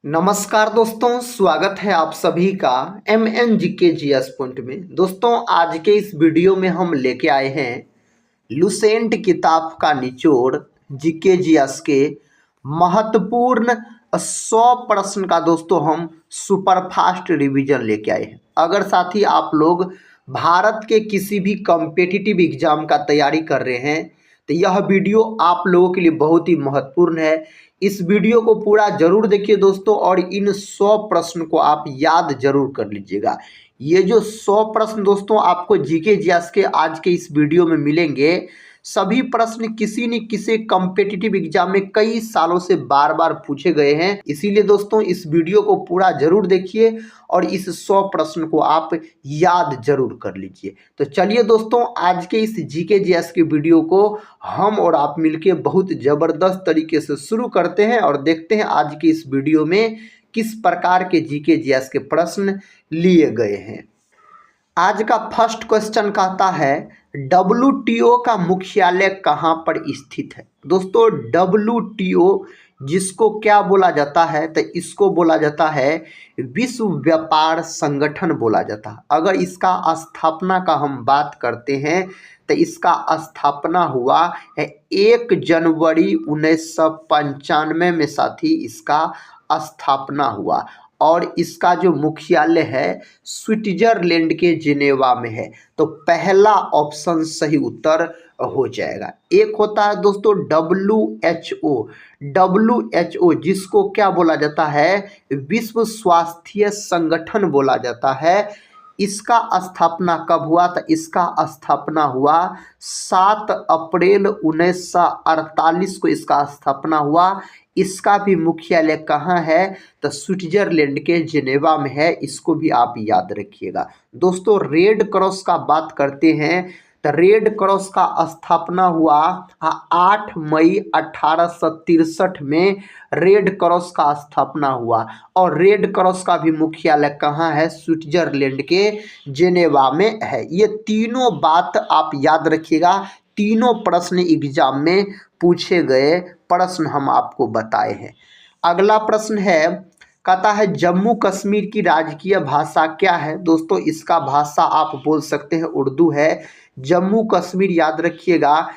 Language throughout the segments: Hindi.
नमस्कार दोस्तों, स्वागत है आप सभी का एम जी के जी एस पॉइंट में। दोस्तों, आज के इस वीडियो में हम लेके आए हैं लुसेंट किताब का निचोड़ जीके जीएस के महत्वपूर्ण 100 प्रश्न का दोस्तों हम सुपरफास्ट रिवीजन लेके आए हैं। अगर साथी आप लोग भारत के किसी भी कॉम्पिटिटिव एग्जाम का तैयारी कर रहे हैं तो यह वीडियो आप लोगों के लिए बहुत ही महत्वपूर्ण है। इस वीडियो को पूरा जरूर देखिए दोस्तों, और इन 100 प्रश्न को आप याद जरूर कर लीजिएगा। ये जो 100 प्रश्न दोस्तों आपको जीके जीएस के आज के इस वीडियो में मिलेंगे, सभी प्रश्न किसी न किसी कॉम्पिटिटिव एग्जाम में कई सालों से बार बार पूछे गए हैं। इसीलिए दोस्तों इस वीडियो को पूरा जरूर देखिए और इस 100 प्रश्न को आप याद जरूर कर लीजिए। तो चलिए दोस्तों, आज के इस जीके जीएस के वीडियो को हम और आप मिलके बहुत जबरदस्त तरीके से शुरू करते हैं और देखते हैं आज के इस वीडियो में किस प्रकार के जीके जीएस के प्रश्न लिए गए हैं। आज का फर्स्ट क्वेश्चन कहता है WTO का मुख्यालय कहाँ पर स्थित है। दोस्तों, WTO जिसको क्या बोला जाता है तो इसको बोला जाता है विश्व व्यापार संगठन बोला जाता है। अगर इसका स्थापना का हम बात करते हैं तो इसका स्थापना हुआ है 1 जनवरी 1995 में साथी इसका स्थापना हुआ, और इसका जो मुख्यालय है स्विट्जरलैंड के जिनेवा में है। तो पहला ऑप्शन सही उत्तर हो जाएगा। एक होता है दोस्तों WHO जिसको क्या बोला जाता है विश्व स्वास्थ्य संगठन बोला जाता है। इसका स्थापना कब हुआ था? इसका स्थापना हुआ 7 अप्रैल 1948 को इसका स्थापना हुआ। इसका भी मुख्यालय कहाँ है? तो स्विट्जरलैंड के जिनेवा में है। इसको भी आप याद रखिएगा। दोस्तों, रेड क्रॉस का बात करते हैं तो रेड क्रॉस का स्थापना हुआ 8 मई 1863 में रेड क्रॉस का स्थापना हुआ, और रेड क्रॉस का भी मुख्यालय कहाँ है? स्विट्जरलैंड के जिनेवा में है। ये तीनों बात आप याद रखिएगा। तीनों प्रश्न एग्जाम में पूछे गए प्रश्न हम आपको बताए हैं। अगला प्रश्न है, कहता है जम्मू कश्मीर की राजकीय भाषा क्या है। दोस्तों, इसका भाषा आप बोल सकते हैं उर्दू है। जम्मू कश्मीर याद रखिएगा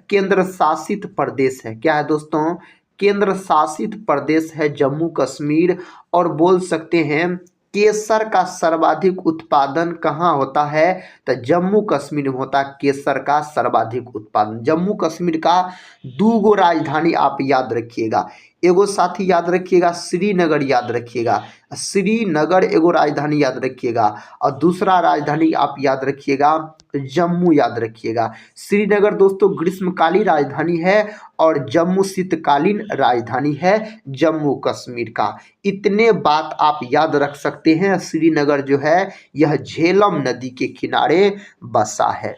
केंद्र शासित प्रदेश है। क्या है दोस्तों? केंद्र शासित प्रदेश है जम्मू कश्मीर। और बोल सकते हैं केसर का सर्वाधिक उत्पादन कहाँ होता है? तो जम्मू कश्मीर में होता है केसर का सर्वाधिक उत्पादन। जम्मू कश्मीर का 2 राजधानी आप याद रखिएगा। एगो साथी याद रखिएगा श्रीनगर याद रखिएगा। श्रीनगर एगो राजधानी याद रखिएगा, और दूसरा राजधानी आप याद रखिएगा जम्मू याद रखिएगा। श्रीनगर दोस्तों ग्रीष्मकालीन राजधानी है और जम्मू शीतकालीन राजधानी है जम्मू कश्मीर का। इतने बात आप याद रख सकते हैं। श्रीनगर जो है यह झेलम नदी के किनारे बसा है।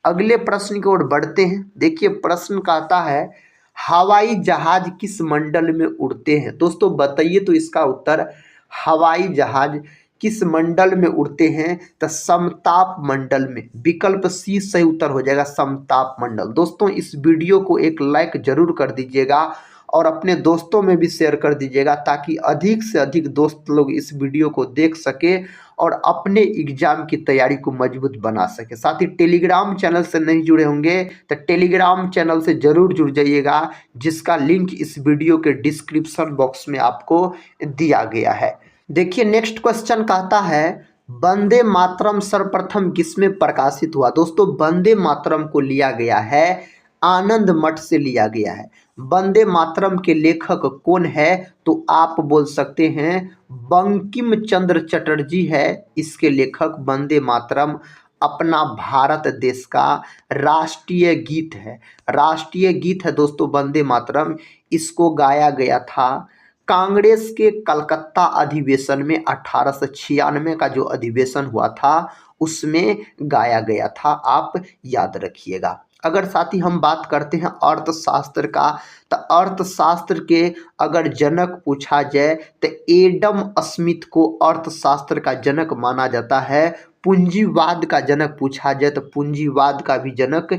अगले प्रश्न की ओर बढ़ते हैं। देखिए, प्रश्न कहता है हवाई जहाज किस मंडल में उड़ते हैं। दोस्तों बताइए तो इसका उत्तर। हवाई जहाज किस मंडल में उड़ते हैं? तो समताप मंडल में। विकल्प सी सही उत्तर हो जाएगा, समताप मंडल। दोस्तों, इस वीडियो को एक लाइक जरूर कर दीजिएगा और अपने दोस्तों में भी शेयर कर दीजिएगा, ताकि अधिक से अधिक दोस्त लोग इस वीडियो को देख सके और अपने एग्जाम की तैयारी को मजबूत बना सके। साथ ही टेलीग्राम चैनल से नहीं जुड़े होंगे तो टेलीग्राम चैनल से जरूर जुड़ जाइएगा, जिसका लिंक इस वीडियो के डिस्क्रिप्शन बॉक्स में आपको दिया गया है। देखिए, नेक्स्ट क्वेश्चन कहता है वंदे मातरम सर्वप्रथम किसमें प्रकाशित हुआ। दोस्तों, वंदे मातरम को लिया गया है आनंद मठ से लिया गया है। वंदे मातरम के लेखक कौन है? तो आप बोल सकते हैं बंकिम चंद्र चटर्जी है इसके लेखक। वंदे मातरम अपना भारत देश का राष्ट्रीय गीत है। राष्ट्रीय गीत है दोस्तों वंदे मातरम। इसको गाया गया था कांग्रेस के कलकत्ता अधिवेशन में। 1896 का जो अधिवेशन हुआ था उसमें गाया गया था, आप याद रखिएगा। अगर साथी हम बात करते हैं अर्थशास्त्र का, तो अर्थशास्त्र के अगर जनक पूछा जाए तो एडम स्मिथ को अर्थशास्त्र का जनक माना जाता है। पूंजीवाद का जनक पूछा जाए तो पूंजीवाद का भी जनक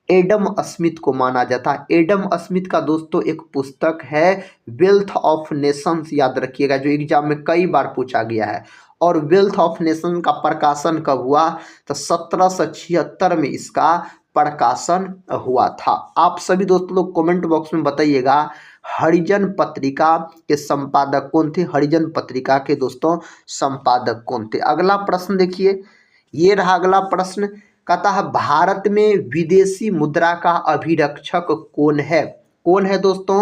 एडम स्मिथ को माना जाता है। एडम स्मिथ का दोस्तों एक पुस्तक है वेल्थ ऑफ नेशंस, याद रखिएगा, जो एग्जाम में कई बार पूछा गया है। और वेल्थ ऑफ नेशन का प्रकाशन कब हुआ? तो 1776 में इसका प्रकाशन हुआ था। आप सभी दोस्तों लोग कमेंट बॉक्स में बताइएगा हरिजन पत्रिका के संपादक कौन थे? हरिजन पत्रिका के दोस्तों संपादक कौन थे? अगला प्रश्न देखिए, ये रहा अगला प्रश्न। कहता है भारत में विदेशी मुद्रा का अभिरक्षक कौन है? कौन है दोस्तों?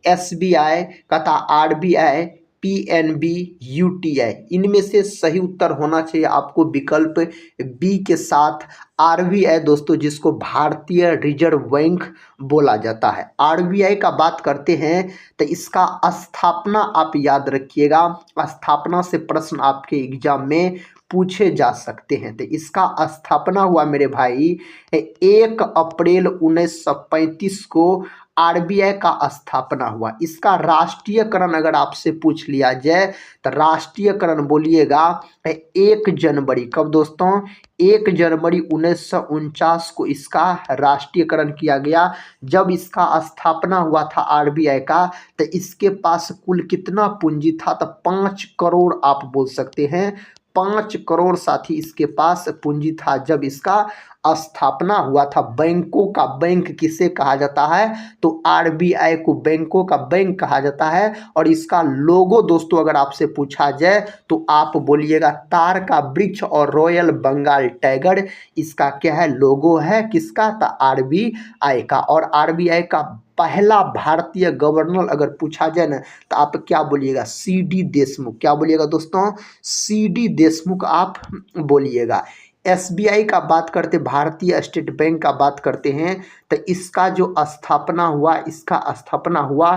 SBI, कहता RBI, PNB, UTI। इनमें से सही उत्तर होना चाहिए आपको विकल्प बी के साथ RBI दोस्तों, जिसको भारतीय रिजर्व बैंक बोला जाता है। RBI का बात करते हैं तो इसका स्थापना आप याद रखिएगा, स्थापना से प्रश्न आपके एग्जाम में पूछे जा सकते हैं। तो इसका स्थापना हुआ मेरे भाई 1 अप्रैल 1935 को RBI का स्थापना हुआ। इसका राष्ट्रीयकरण अगर आपसे पूछ लिया जाए तो राष्ट्रीयकरण बोलिएगा 1 जनवरी, कब दोस्तों? 1 जनवरी 1949 को इसका राष्ट्रीयकरण किया गया। जब इसका स्थापना हुआ था RBI का, तो इसके पास कुल कितना पूंजी था? तो 5 करोड़ आप बोल सकते हैं, 5 करोड़ साथी इसके पास पूंजी था जब इसका स्थापना हुआ था। बैंकों का बैंक किसे कहा जाता है? तो RBI को बैंकों का बैंक कहा जाता है। और इसका लोगो दोस्तों अगर आपसे पूछा जाए तो आप बोलिएगा तार का वृक्ष और रॉयल बंगाल टाइगर, इसका क्या है? लोगो है किसका? तो RBI का। और RBI का पहला भारतीय गवर्नर अगर पूछा जाए ना तो आप क्या बोलिएगा? CD देशमुख। क्या बोलिएगा दोस्तों? CD देशमुख आप बोलिएगा। SBI का बात करते, भारतीय स्टेट बैंक का बात करते हैं तो इसका जो स्थापना हुआ, इसका स्थापना हुआ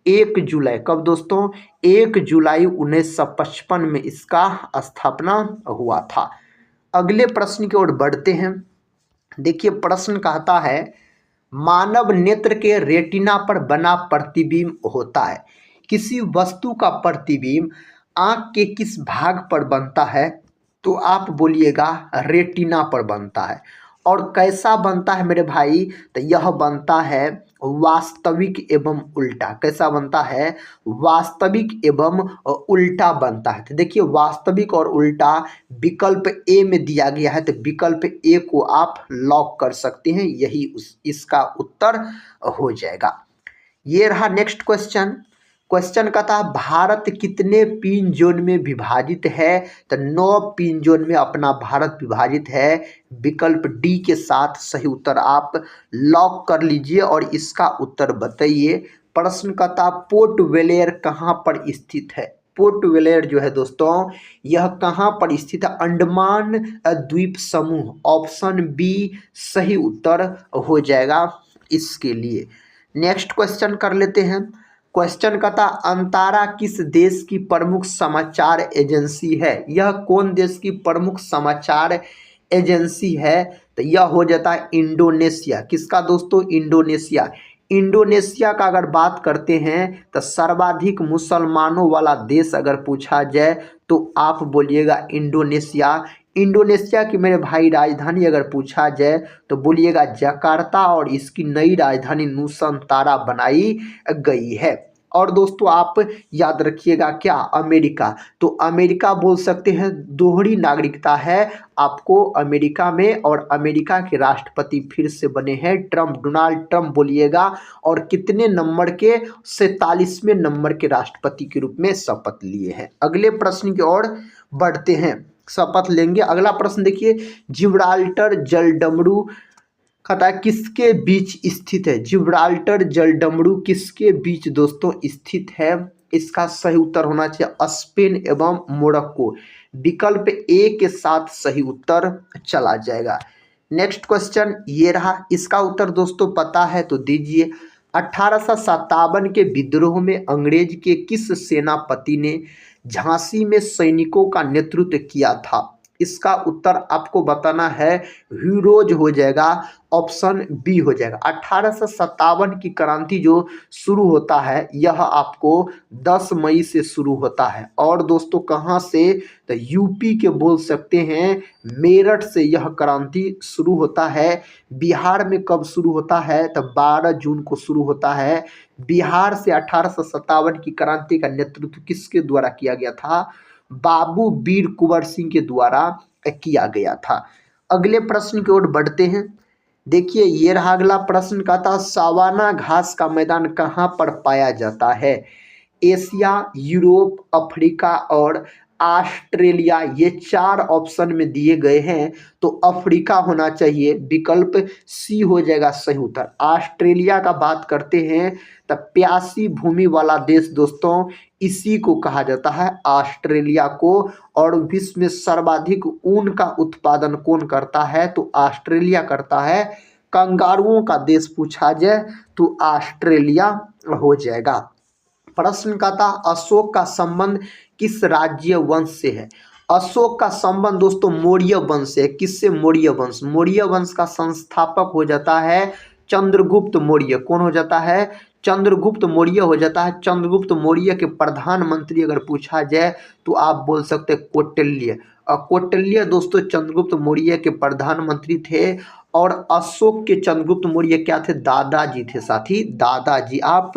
1 जुलाई, कब दोस्तों? 1 जुलाई 1955 में इसका स्थापना हुआ था। अगले प्रश्न की ओर बढ़ते हैं। देखिए प्रश्न कहता है मानव नेत्र के रेटिना पर बना प्रतिबिंब होता है। किसी वस्तु का प्रतिबिंब आंख के किस भाग पर बनता है? तो आप बोलिएगा रेटिना पर बनता है। और कैसा बनता है मेरे भाई? तो यह बनता है वास्तविक एवं उल्टा। कैसा बनता है? वास्तविक एवं उल्टा बनता है। तो देखिए वास्तविक और उल्टा विकल्प ए में दिया गया है, तो विकल्प ए को आप लॉक कर सकते हैं, यही इसका उत्तर हो जाएगा। ये रहा नेक्स्ट क्वेश्चन। क्वेश्चन का था भारत कितने पिन जोन में विभाजित है? तो 9 पिन जोन में अपना भारत विभाजित है। विकल्प डी के साथ सही उत्तर आप लॉक कर लीजिए और इसका उत्तर बताइए। प्रश्न का था पोर्ट ब्लेयर कहाँ पर स्थित है? पोर्ट ब्लेयर जो है दोस्तों यह कहाँ पर स्थित है? अंडमान द्वीप समूह। ऑप्शन बी सही उत्तर हो जाएगा इसके लिए। नेक्स्ट क्वेश्चन कर लेते हैं। क्वेश्चन का था अंतारा किस देश की प्रमुख समाचार एजेंसी है? यह कौन देश की प्रमुख समाचार एजेंसी है? तो यह हो जाता है इंडोनेशिया। किसका दोस्तों? इंडोनेशिया। इंडोनेशिया का अगर बात करते हैं तो सर्वाधिक मुसलमानों वाला देश अगर पूछा जाए तो आप बोलिएगा इंडोनेशिया। इंडोनेशिया की मेरे भाई राजधानी अगर पूछा जाए तो बोलिएगा जकार्ता और इसकी नई राजधानी नूसंतारा बनाई गई है। और दोस्तों आप याद रखिएगा क्या? अमेरिका। तो अमेरिका बोल सकते हैं, दोहरी नागरिकता है आपको अमेरिका में। और अमेरिका के राष्ट्रपति फिर से बने हैं ट्रम्प, डोनाल्ड ट्रम्प बोलिएगा। और कितने नंबर के? 47वें नंबर के राष्ट्रपति के रूप में शपथ लिए हैं। अगले प्रश्न की ओर बढ़ते हैं, शपथ लेंगे। अगला प्रश्न देखिए जिब्राल्टर जलडमरू कहता है किसके बीच स्थित है? जिब्राल्टर जलडमरू किसके बीच दोस्तों स्थित है? इसका सही उत्तर होना चाहिए स्पेन एवं मोरक्को। विकल्प ए के साथ सही उत्तर चला जाएगा। नेक्स्ट क्वेश्चन ये रहा। इसका उत्तर दोस्तों पता है तो दीजिए। 1857 के विद्रोह में अंग्रेज के किस सेनापति ने झांसी में सैनिकों का नेतृत्व किया था? इसका उत्तर आपको बताना है हीरोज हो जाएगा, ऑप्शन बी हो जाएगा। 1857 की क्रांति जो शुरू होता है यह आपको 10 मई से शुरू होता है। और दोस्तों कहाँ से, तो यूपी के बोल सकते हैं, मेरठ से यह क्रांति शुरू होता है। बिहार में कब शुरू होता है, तो 12 जून को शुरू होता है। बिहार से 1857 की क्रांति का नेतृत्व किसके द्वारा किया गया था, बाबू वीर कुंवर सिंह के द्वारा किया गया था। अगले प्रश्न की ओर बढ़ते हैं। देखिए ये रहा अगला प्रश्न, का था सावाना घास का मैदान कहाँ पर पाया जाता है, एशिया, यूरोप, अफ्रीका और ऑस्ट्रेलिया। ये 4 ऑप्शन में दिए गए हैं, तो अफ्रीका होना चाहिए, विकल्प सी हो जाएगा सही उत्तर। ऑस्ट्रेलिया का बात करते हैं तो प्यासी भूमि वाला देश दोस्तों इसी को कहा जाता है, ऑस्ट्रेलिया को। और विश्व में सर्वाधिक ऊन का उत्पादन कौन करता है, तो ऑस्ट्रेलिया करता है। कंगारुओं का देश पूछा जाए तो ऑस्ट्रेलिया हो जाएगा। प्रश्न का था अशोक का संबंध किस राज्य वंश से है। अशोक का संबंध दोस्तों मौर्य वंश से। किससे, मौर्य वंश। मौर्य वंश का संस्थापक हो जाता है चंद्रगुप्त मौर्य। कौन हो जाता है, चंद्रगुप्त मौर्य हो जाता है। चंद्रगुप्त मौर्य के प्रधानमंत्री अगर पूछा जाए तो आप बोल सकते हैं कौटिल्य। और कौटिल्य दोस्तों चंद्रगुप्त मौर्य के प्रधानमंत्री थे। और अशोक के चंद्रगुप्त मौर्य क्या थे, दादाजी थे साथी, दादाजी आप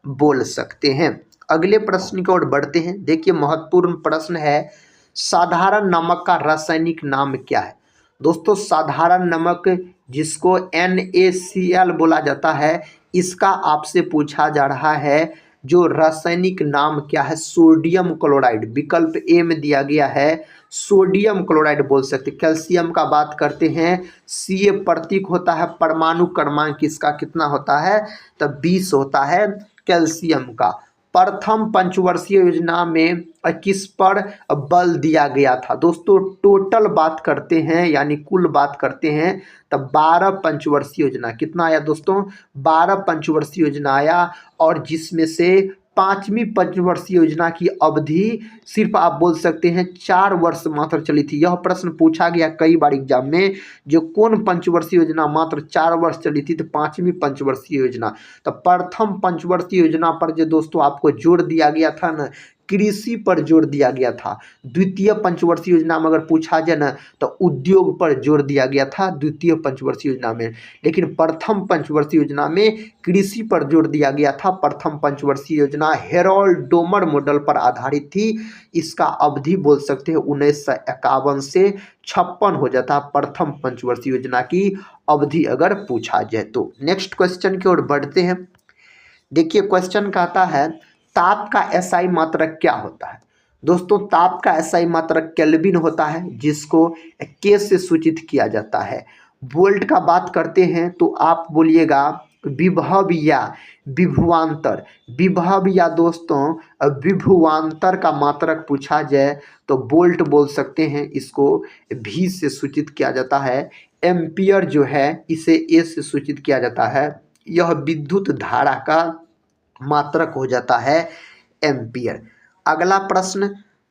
बोल सकते हैं। अगले प्रश्न की ओर बढ़ते हैं। देखिए महत्वपूर्ण प्रश्न है, साधारण नमक का रासायनिक नाम क्या है। दोस्तों साधारण नमक जिसको NaCl बोला जाता है, इसका आपसे पूछा जा रहा है जो रासायनिक नाम क्या है, सोडियम क्लोराइड। विकल्प ए में दिया गया है सोडियम क्लोराइड बोल सकते। कैल्शियम का बात करते हैं, Ca प्रतीक होता है, परमाणु क्रमांक इसका कितना होता है, तो 20 होता है कैल्शियम का। प्रथम पंचवर्षीय योजना में किस पर बल दिया गया था। दोस्तों टोटल बात करते हैं यानी कुल बात करते हैं तो 12 पंचवर्षीय योजना कितना आया दोस्तों, 12 पंचवर्षीय योजना आया। और जिसमें से 5वीं पंचवर्षीय योजना की अवधि सिर्फ आप बोल सकते हैं 4 वर्ष मात्र चली थी। यह प्रश्न पूछा गया कई बार एग्जाम में, जो कौन पंचवर्षीय योजना मात्र 4 वर्ष चली थी, तो 5वीं पंचवर्षीय योजना। तो प्रथम पंचवर्षीय योजना पर जो दोस्तों आपको जोर दिया गया था ना, कृषि पर जोर दिया गया था। द्वितीय पंचवर्षीय योजना में अगर पूछा जाए ना तो उद्योग पर जोर दिया गया था द्वितीय पंचवर्षीय योजना में। लेकिन प्रथम पंचवर्षीय योजना में कृषि पर जोर दिया गया था। प्रथम पंचवर्षीय योजना हेरोल्ड डोमर मॉडल पर आधारित थी। इसका अवधि बोल सकते हैं 1951 से 56 हो जाता प्रथम पंचवर्षीय योजना की अवधि अगर पूछा जाए तो। नेक्स्ट क्वेश्चन की ओर बढ़ते हैं। देखिए क्वेश्चन कहता है ताप का एसआई मात्रक क्या होता है। दोस्तों ताप का एसआई मात्रक केल्विन होता है, जिसको के से सूचित किया जाता है। वोल्ट का बात करते हैं तो आप बोलिएगा विभव या विभवांतर। विभव या दोस्तों विभवांतर का मात्रक पूछा जाए तो वोल्ट बोल सकते हैं, इसको भी से सूचित किया जाता है। एम्पियर जो है इसे ए से सूचित किया जाता है। यह विद्युत धारा का मात्रक हो जाता है एम्पियर। अगला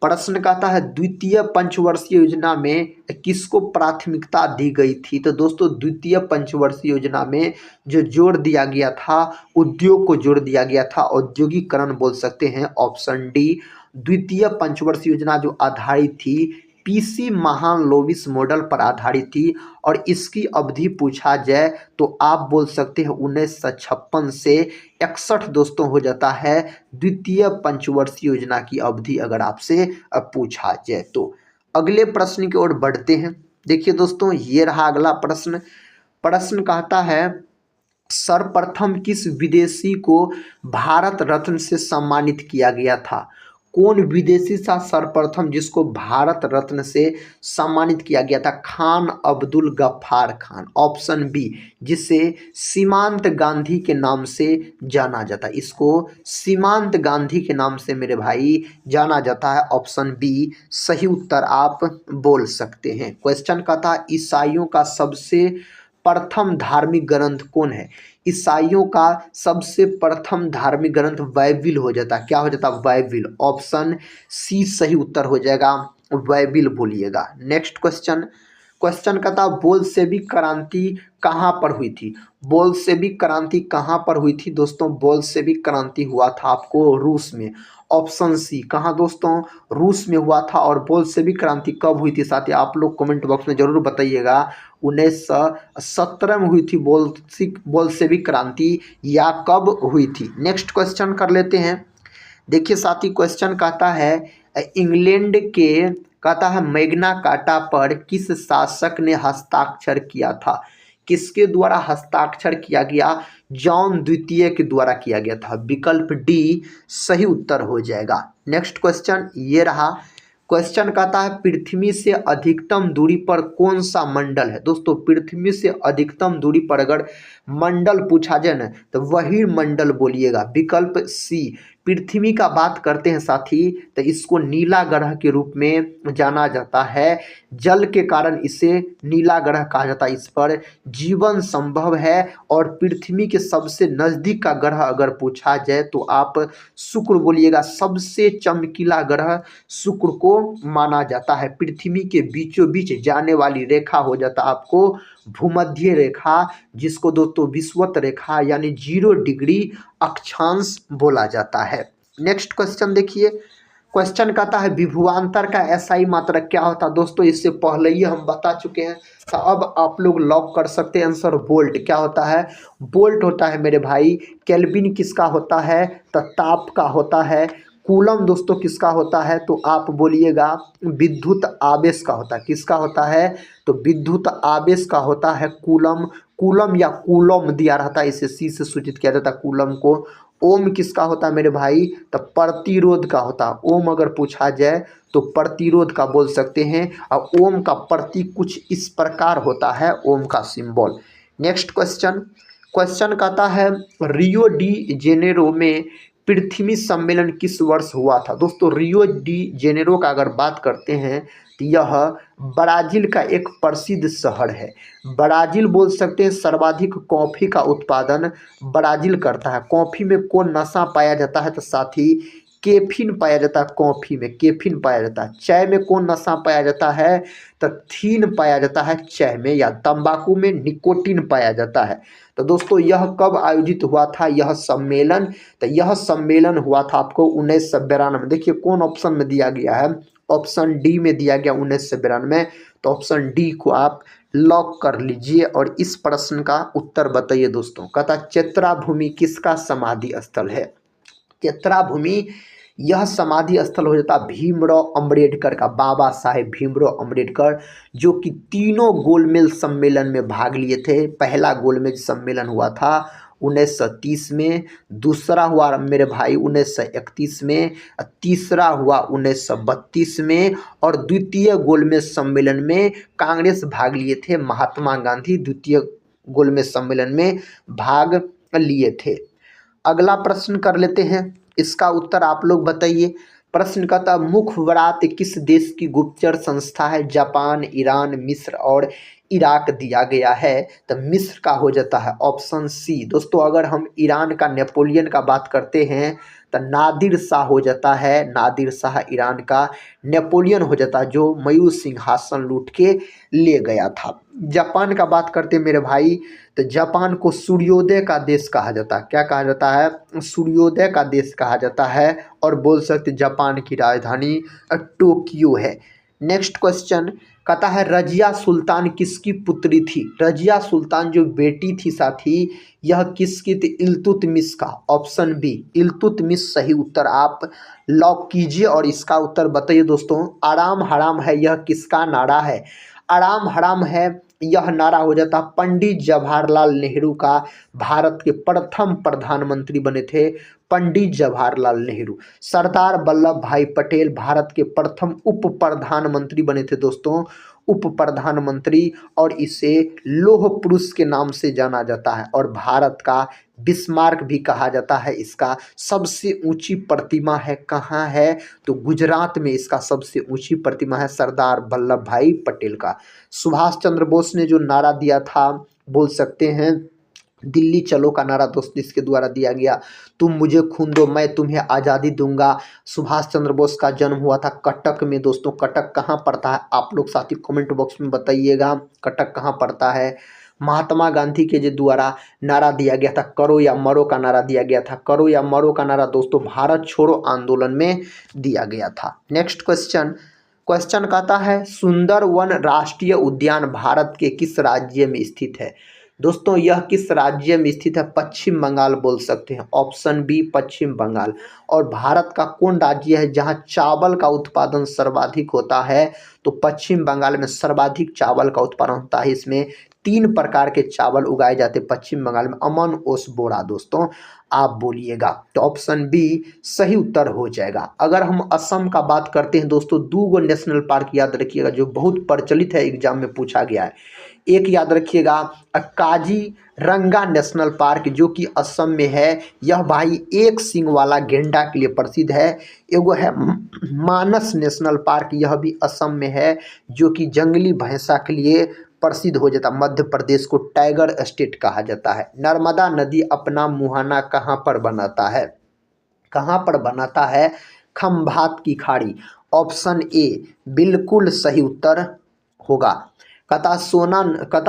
प्रश्न कहता है द्वितीय पंचवर्षीय योजना में किसको प्राथमिकता दी गई थी। तो दोस्तों द्वितीय पंचवर्षीय योजना में जो जोर दिया गया था उद्योग को जोर दिया गया था, औद्योगिकरण बोल सकते हैं, ऑप्शन डी। द्वितीय पंचवर्षीय योजना जो आधारित थी पीसी महालनोबिस मॉडल पर आधारित थी। और इसकी अवधि पूछा जाए तो आप बोल सकते हैं 1956 से 61 दोस्तों हो जाता है द्वितीय पंचवर्षीय योजना की अवधि अगर आपसे पूछा जाए तो। अगले प्रश्न की ओर बढ़ते हैं। देखिए दोस्तों ये रहा अगला प्रश्न कहता है सर्वप्रथम किस विदेशी को भारत रत्न से सम्मानित किया गया था। कौन विदेशी था सर्वप्रथम जिसको भारत रत्न से सम्मानित किया गया था। खान अब्दुल गफ्फार खान, ऑप्शन बी, जिसे सीमांत गांधी के नाम से जाना जाता है। इसको सीमांत गांधी के नाम से मेरे भाई जाना जाता है, ऑप्शन बी सही उत्तर आप बोल सकते हैं। क्वेश्चन का था ईसाइयों का सबसे प्रथम धार्मिक ग्रंथ कौन है। ईसाइयों का सबसे प्रथम धार्मिक ग्रंथ बाइबिल हो जाता है। क्या हो जाता है, बाइबिल, ऑप्शन सी सही उत्तर हो जाएगा। वेबिल बोलिएगा। नेक्स्ट क्वेश्चन, क्वेश्चन का था बोल्शेविक क्रांति कहाँ पर हुई थी। बोल्शेविक क्रांति कहाँ पर हुई थी दोस्तों? बोल्शेविक क्रांति हुआ था आपको रूस में। ऑप्शन सी, कहाँ दोस्तों? रूस में हुआ था। और बोल्शेविक क्रांति कब हुई थी साथी आप लोग कमेंट बॉक्स में जरूर बताइएगा। 1917 में हुई थी बोल्शेविक क्रांति, या कब हुई थी। नेक्स्ट क्वेश्चन कर लेते हैं। देखिए साथी क्वेश्चन कहता है इंग्लैंड के कहता है मैग्ना कार्टा पर किस शासक ने हस्ताक्षर किया था? किसके द्वारा हस्ताक्षर किया गया? जॉन द्वितीय के द्वारा किया गया था। विकल्प डी सही उत्तर हो जाएगा। नेक्स्ट क्वेश्चन ये रहा। क्वेश्चन कहता है पृथ्वी से अधिकतम दूरी पर कौन सा मंडल है? दोस्तों पृथ्वी से अधिकतम दूरी पर अगर मंडल पूछा जाए ना तो वही मंडल बोलिएगा। विकल्प सी, पृथ्वी का बात करते हैं साथी तो इसको नीला ग्रह के रूप में जाना जाता है। जल के कारण इसे नीला ग्रह कहा जाता है। इस पर जीवन संभव है। और पृथ्वी के सबसे नज़दीक का ग्रह अगर पूछा जाए तो आप शुक्र बोलिएगा। सबसे चमकीला ग्रह शुक्र को माना जाता है। पृथ्वी के बीचों बीच जाने वाली रेखा हो जाता है आपको भूमध्य रेखा, जिसको दोस्तों विषुवत रेखा यानी 0 डिग्री अक्षांश बोला जाता है। नेक्स्ट क्वेश्चन देखिए। क्वेश्चन कहता है विभवांतर का एसआई मात्रक क्या होता है? दोस्तों इससे पहले ही हम बता चुके हैं, तो अब आप लोग लॉक कर सकते हैं आंसर। वोल्ट क्या होता है? वोल्ट होता है मेरे भाई। केल्विन किसका होता है? तो ताप का होता है। कूलम दोस्तों किसका होता है? तो आप बोलिएगा विद्युत आवेश का होता है। किसका होता है? तो विद्युत आवेश का होता है कूलम। कूलम या कूलम दिया रहता है, इसे सी से सूचित किया जाता है कूलम को। ओम किसका होता है मेरे भाई? तो प्रतिरोध का होता है। ओम अगर पूछा जाए तो प्रतिरोध का बोल सकते हैं। और ओम का प्रतीक कुछ इस प्रकार होता है, ओम का सिंबल। नेक्स्ट क्वेश्चन, क्वेश्चन कहता है रियो डी जेनेरो में पृथ्वी सम्मेलन किस वर्ष हुआ था? दोस्तों रियो डी जेनेरो का अगर बात करते हैं तो यह ब्राज़ील का एक प्रसिद्ध शहर है। ब्राज़ील बोल सकते हैं सर्वाधिक कॉफ़ी का उत्पादन ब्राज़ील करता है। कॉफ़ी में कौन नशा पाया जाता है? तो साथी कैफीन पाया जाता है। कॉफ़ी में कैफीन पाया जाता है। चाय में कौन नशा पाया जाता है? तो थीन पाया जाता है चाय में। या तंबाकू में निकोटीन पाया जाता है। तो दोस्तों यह कब आयोजित हुआ था यह सम्मेलन? तो यह सम्मेलन हुआ था आपको 1992। देखिए कौन ऑप्शन में दिया गया है? ऑप्शन डी में दिया गया 1992। तो ऑप्शन डी को आप लॉक कर लीजिए और इस प्रश्न का उत्तर बताइए दोस्तों। कहता चैत्रा भूमि किसका समाधि स्थल है? चैत्रा भूमि यह समाधि स्थल हो जाता भीमराव अंबेडकर का, बाबा साहेब भीमराव अंबेडकर, जो कि तीनों गोलमेज सम्मेलन में भाग लिए थे। पहला गोलमेज सम्मेलन हुआ था 1930 में, दूसरा हुआ मेरे भाई 1931 में, तीसरा हुआ 1932 में, और द्वितीय गोलमेज सम्मेलन में कांग्रेस भाग लिए थे। महात्मा गांधी द्वितीय गोलमेज सम्मेलन में भाग लिए थे। अगला प्रश्न कर लेते हैं, इसका उत्तर आप लोग बताइए। प्रश्न का था मुखबरात किस देश की गुप्तचर संस्था है? जापान, ईरान, मिस्र और इराक दिया गया है। तो मिस्र का हो जाता है ऑप्शन सी। दोस्तों अगर हम ईरान का नेपोलियन का बात करते हैं तो नादिर शाह हो जाता है। नादिर शाह ईरान का नेपोलियन हो जाता है, जो मयूर सिंहासन लूट के ले गया था। जापान का बात करते मेरे भाई तो जापान को सूर्योदय का देश कहा जाता है। क्या कहा जाता है? सूर्योदय का देश कहा जाता है। और बोल सकते जापान की राजधानी टोक्यो है। नेक्स्ट क्वेश्चन कहता है रजिया सुल्तान किसकी पुत्री थी? रजिया सुल्तान जो बेटी थी साथी यह किसकी थी? इल्तुतमिश का। ऑप्शन बी इल्तुतमिश सही उत्तर आप लॉक कीजिए और इसका उत्तर बताइए दोस्तों। आराम हराम है यह किसका नारा है? आराम हराम है यह नारा हो जाता पंडित जवाहरलाल नेहरू का। भारत के प्रथम प्रधानमंत्री बने थे पंडित जवाहरलाल नेहरू। सरदार वल्लभ भाई पटेल भारत के प्रथम उप प्रधानमंत्री बने थे दोस्तों, उप प्रधानमंत्री, और इसे लौह पुरुष के नाम से जाना जाता है। और भारत का बिस्मार्क भी कहा जाता है। इसका सबसे ऊंची प्रतिमा है कहाँ है? तो गुजरात में इसका सबसे ऊंची प्रतिमा है सरदार वल्लभ भाई पटेल का। सुभाष चंद्र बोस ने जो नारा दिया था बोल सकते हैं दिल्ली चलो का नारा दोस्तों इसके द्वारा दिया गया। तुम मुझे खून दो मैं तुम्हें आज़ादी दूंगा। सुभाष चंद्र बोस का जन्म हुआ था कटक में दोस्तों। कटक कहाँ पड़ता है आप लोग साथी कमेंट बॉक्स में बताइएगा, कटक कहाँ पड़ता है। महात्मा गांधी के जो द्वारा नारा दिया गया था करो या मरो का नारा दिया गया था। करो या मरो का नारा दोस्तों भारत छोड़ो आंदोलन में दिया गया था। नेक्स्ट क्वेश्चन, क्वेश्चन कहता है सुंदरवन राष्ट्रीय उद्यान भारत के किस राज्य में स्थित है। दोस्तों यह किस राज्य में स्थित है, पश्चिम बंगाल बोल सकते हैं, ऑप्शन बी पश्चिम बंगाल। और भारत का कौन राज्य है जहां चावल का उत्पादन सर्वाधिक होता है, तो पश्चिम बंगाल में सर्वाधिक चावल का उत्पादन होता है। इसमें 3 प्रकार के चावल उगाए जाते हैं पश्चिम बंगाल में, अमन ओस बोरा दोस्तों आप बोलिएगा, तो ऑप्शन बी सही उत्तर हो जाएगा। अगर हम असम का बात करते हैं दोस्तों, 2 नेशनल पार्क याद रखिएगा जो बहुत प्रचलित है, एग्जाम में पूछा गया है। एक याद रखिएगा काजीरंगा नेशनल पार्क जो कि असम में है, यह भाई एक सींग वाला गेंडा के लिए प्रसिद्ध है। एगो है मानस नेशनल पार्क, यह भी असम में है जो कि जंगली भैंसा के लिए प्रसिद्ध हो जाता। मध्य प्रदेश को टाइगर स्टेट कहा जाता है। नर्मदा नदी अपना मुहाना कहाँ पर बनाता है, कहाँ पर बनाता है, खंभात की खाड़ी, ऑप्शन ए बिल्कुल सही उत्तर होगा। कथा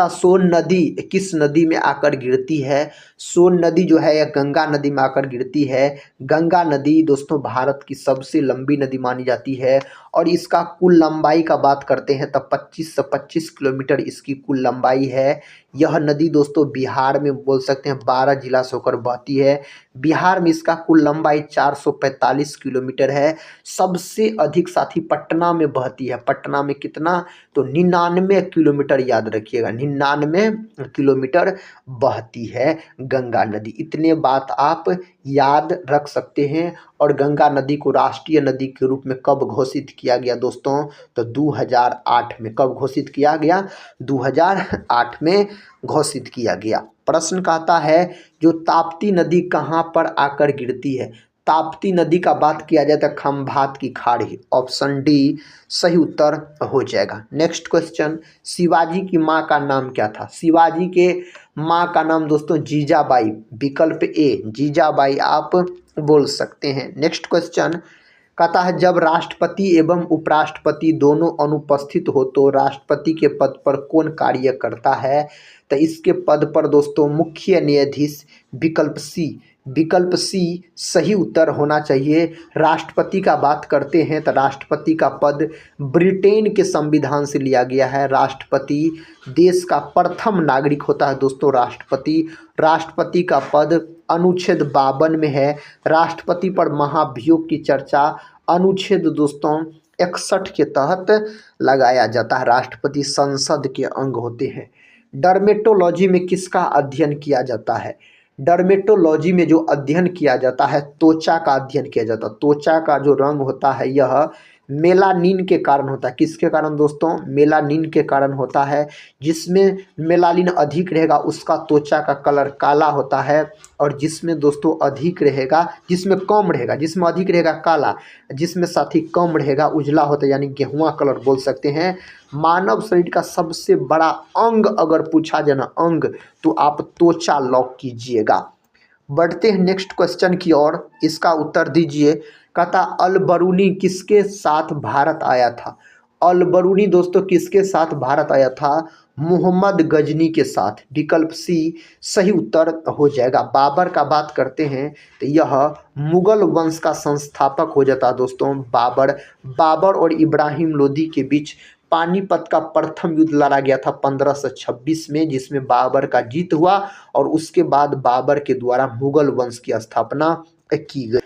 सोन नदी किस नदी में आकर गिरती है, सोन नदी जो है यह गंगा नदी में आकर गिरती है। गंगा नदी दोस्तों भारत की सबसे लंबी नदी मानी जाती है और इसका कुल लंबाई का बात करते हैं तब 25 से 25 किलोमीटर इसकी कुल लंबाई है। यह नदी दोस्तों बिहार में बोल सकते हैं 12 जिला से होकर बहती है। बिहार में इसका कुल लंबाई 445 किलोमीटर है। सबसे अधिक साथी पटना में बहती है। पटना में कितना, तो 99 किलोमीटर याद रखिएगा, 99 किलोमीटर बहती है गंगा नदी। इतने बात आप याद रख सकते हैं। और गंगा नदी को राष्ट्रीय नदी के रूप में कब घोषित किया गया दोस्तों, तो 2008 में। कब घोषित किया गया, 2008 में घोषित किया गया। प्रश्न कहता है जो ताप्ती नदी कहाँ पर आकर गिरती है, ताप्ती नदी का बात किया जाए तो खंभात की खाड़ी, ऑप्शन डी सही उत्तर हो जाएगा। नेक्स्ट क्वेश्चन, शिवाजी की माँ का नाम क्या था। शिवाजी के माँ का नाम दोस्तों जीजाबाई, विकल्प ए जीजाबाई आप बोल सकते हैं। नेक्स्ट क्वेश्चन कहता है जब राष्ट्रपति एवं उपराष्ट्रपति दोनों अनुपस्थित हो तो राष्ट्रपति के पद पर कौन कार्य करता है, तो इसके पद पर दोस्तों मुख्य न्यायाधीश, विकल्प सी सही उत्तर होना चाहिए। राष्ट्रपति का बात करते हैं तो राष्ट्रपति का पद ब्रिटेन के संविधान से लिया गया है। राष्ट्रपति देश का प्रथम नागरिक होता है दोस्तों राष्ट्रपति। राष्ट्रपति का पद अनुच्छेद 52 में है। राष्ट्रपति पर महाभियोग की चर्चा अनुच्छेद दोस्तों 61 के तहत लगाया जाता है। राष्ट्रपति संसद के अंग होते हैं। डर्मेटोलॉजी में किसका अध्ययन किया जाता है, डर्मेटोलॉजी में जो अध्ययन किया जाता है त्वचा का अध्ययन किया जाता है। त्वचा का जो रंग होता है यह मेलानिन के कारण होता है। किसके कारण दोस्तों, मेलानिन के कारण होता है। जिसमें मेलानिन अधिक रहेगा उसका त्वचा का कलर काला होता है और जिसमें दोस्तों अधिक रहेगा, जिसमें कम रहेगा, जिसमें अधिक रहेगा काला, जिसमें साथी कम रहेगा उजला होता है, यानी गेहुआ कलर बोल सकते हैं। मानव शरीर का सबसे बड़ा अंग अगर पूछा जाए ना अंग, तो आप त्वचा लॉक कीजिएगा। बढ़ते हैं नेक्स्ट क्वेश्चन की ओर, इसका उत्तर दीजिए। कहता अल-बरूनी किसके साथ भारत आया था। अल-बरूनी दोस्तों किसके साथ भारत आया था, मोहम्मद गजनी के साथ, विकल्प सी सही उत्तर हो जाएगा। बाबर का बात करते हैं तो यह मुगल वंश का संस्थापक हो जाता है दोस्तों बाबर और इब्राहिम लोदी के बीच पानीपत का प्रथम युद्ध लड़ा गया था 1526 में, जिसमें बाबर का जीत हुआ और उसके बाद बाबर के द्वारा मुगल वंश की स्थापना की गई।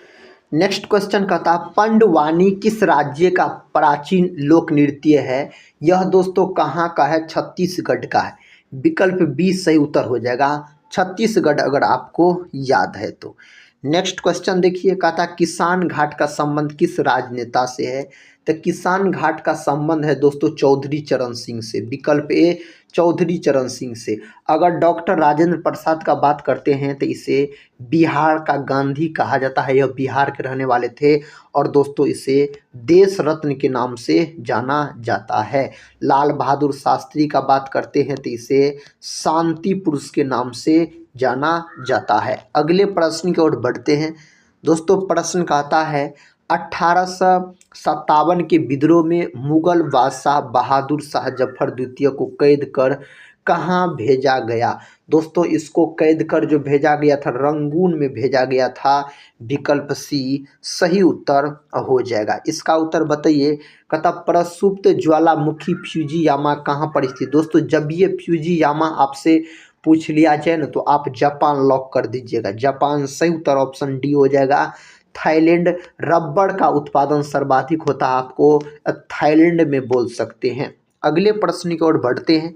नेक्स्ट क्वेश्चन का था पंडवानी किस राज्य का प्राचीन लोक नृत्य है। यह दोस्तों कहाँ का है, छत्तीसगढ़ का है। विकल्प बी सही उत्तर हो जाएगा, छत्तीसगढ़ अगर आपको याद है तो। नेक्स्ट क्वेश्चन देखिए, कहता किसान घाट का संबंध किस राजनेता से है। तो किसान घाट का संबंध है दोस्तों चौधरी चरण सिंह से। विकल्प ए चौधरी चरण सिंह से। अगर डॉक्टर राजेंद्र प्रसाद का बात करते हैं तो इसे बिहार का गांधी कहा जाता है। यह बिहार के रहने वाले थे और दोस्तों इसे देश रत्न के नाम से जाना जाता है। लाल बहादुर शास्त्री का बात करते हैं तो इसे शांति पुरुष के नाम से जाना जाता है। अगले प्रश्न की ओर बढ़ते हैं दोस्तों। प्रश्न कहता है 1857 के विद्रोह में मुगल बादशाह बहादुर शाह जफर द्वितीय को कैद कर कहाँ भेजा गया। दोस्तों इसको कैद कर जो भेजा गया था रंगून में भेजा गया था। विकल्प सी सही उत्तर हो जाएगा। इसका उत्तर बताइए। कहता प्रसुप्त ज्वालामुखी फ्यूजियामा कहाँ पर स्थित। दोस्तों जब ये फ्यूजियामा आपसे पूछ लिया जाए ना तो आप जापान लॉक कर दीजिएगा। जापान सही उत्तर ऑप्शन डी हो जाएगा। थाईलैंड रबड़ का उत्पादन सर्वाधिक होता है, आपको थाईलैंड में बोल सकते हैं। अगले प्रश्न की ओर बढ़ते हैं।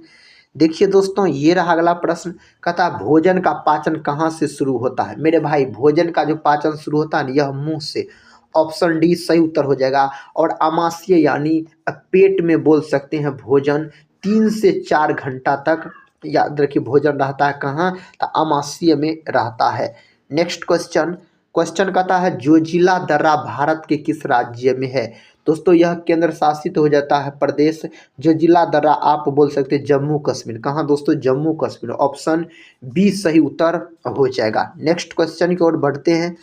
देखिए दोस्तों ये रहा अगला प्रश्न। कहता भोजन का पाचन कहाँ से शुरू होता है। मेरे भाई भोजन का जो पाचन शुरू होता है ना यह मुंह से। ऑप्शन डी सही उत्तर हो जाएगा। और आमाशय यानी पेट में बोल सकते हैं भोजन 3 से 4 घंटा तक याद रखिए भोजन रहता है कहाँ तो आमाशय में रहता है। नेक्स्ट क्वेश्चन कहता है जोजिला दर्रा भारत के किस राज्य में है। दोस्तों यह केंद्र शासित हो जाता है प्रदेश। जोजिला दर्रा आप बोल सकते हैं जम्मू कश्मीर। कहाँ दोस्तों जम्मू कश्मीर। ऑप्शन बी सही उत्तर हो जाएगा। नेक्स्ट क्वेश्चन की ओर बढ़ते हैं।